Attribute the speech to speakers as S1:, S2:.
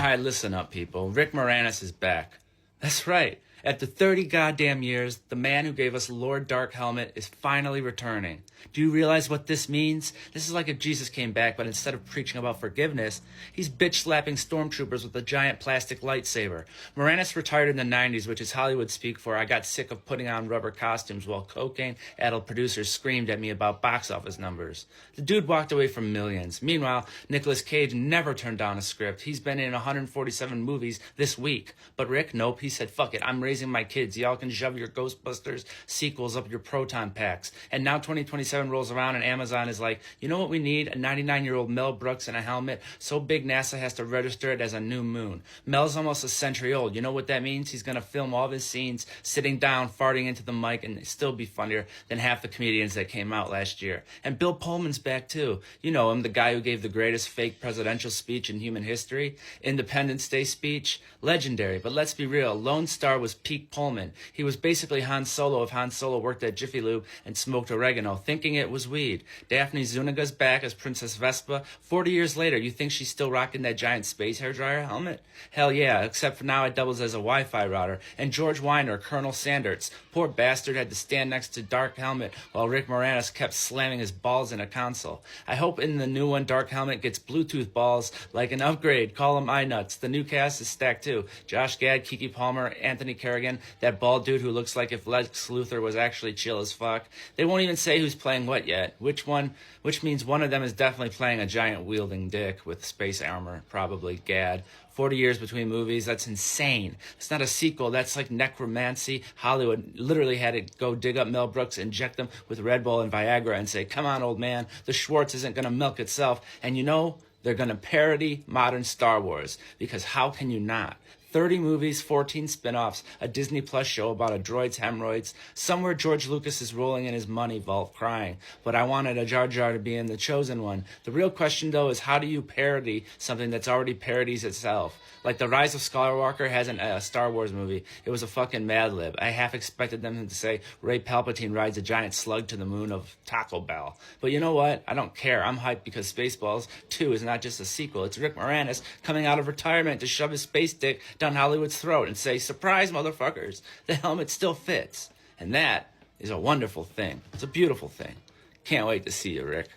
S1: Alright, listen up, people. Rick Moranis is back. That's right. After 30 goddamn years, the man who gave us Lord Dark Helmet is finally returning. Do you realize what this means? This is like if Jesus came back, but instead of preaching about forgiveness, he's bitch-slapping stormtroopers with a giant plastic lightsaber. Moranis retired in the 90s, which is Hollywood speak for I got sick of putting on rubber costumes while cocaine-addled producers screamed at me about box office numbers. The dude walked away from millions. Meanwhile, Nicolas Cage never turned down a script. He's been in 147 movies this week. But Rick, nope, he said, fuck it, I'm raising my kids. Y'all can shove your Ghostbusters sequels up your proton packs. And now 2027 rolls around and Amazon is like, you know what we need? A 99-year-old Mel Brooks in a helmet so big NASA has to register it as a new moon. Mel's almost a century old. You know what that means? He's going to film all of his scenes sitting down, farting into the mic, and still be funnier than half the comedians that came out last year. And Bill Pullman's back too. You know him, the guy who gave the greatest fake presidential speech in human history. Independence Day speech. Legendary. But let's be real. Lone Star was peak Pullman. He was basically Han Solo if Han Solo worked at Jiffy Lube and smoked oregano, thinking it was weed. Daphne Zuniga's back as Princess Vespa. 40 years later, you think she's still rocking that giant space hairdryer helmet? Hell yeah, except for now it doubles as a Wi-Fi router. And George Weiner, Colonel Sanders. Poor bastard had to stand next to Dark Helmet while Rick Moranis kept slamming his balls in a console. I hope in the new one Dark Helmet gets Bluetooth balls like an upgrade. Call them iNuts. The new cast is stacked too. Josh Gad, Kiki Palmer, Anthony Kerrigan, that bald dude who looks like if Lex Luthor was actually chill as fuck. They won't even say who's playing what yet. Which means one of them is definitely playing a giant wielding dick with space armor, probably Gad. 40 years between movies, that's insane. It's not a sequel, that's like necromancy. Hollywood literally had to go dig up Mel Brooks, inject them with Red Bull and Viagra and say, come on, old man, the Schwartz isn't going to milk itself. And you know, they're going to parody modern Star Wars, because how can you not? 30 movies, 14 spin-offs, a Disney Plus show about a droid's hemorrhoids. Somewhere George Lucas is rolling in his money vault crying. But I wanted a Jar Jar to be in The Chosen One. The real question, though, is how do you parody something that's already parodies itself? Like The Rise of Skywalker hasn't a Star Wars movie. It was a fucking Mad Lib. I half expected them to say Ray Palpatine rides a giant slug to the moon of Taco Bell. But you know what? I don't care. I'm hyped because Spaceballs 2 is not just a sequel. It's Rick Moranis coming out of retirement to shove his space dick down Hollywood's throat and say, surprise, motherfuckers, the helmet still fits. And that is a wonderful thing. It's a beautiful thing. Can't wait to see you, Rick.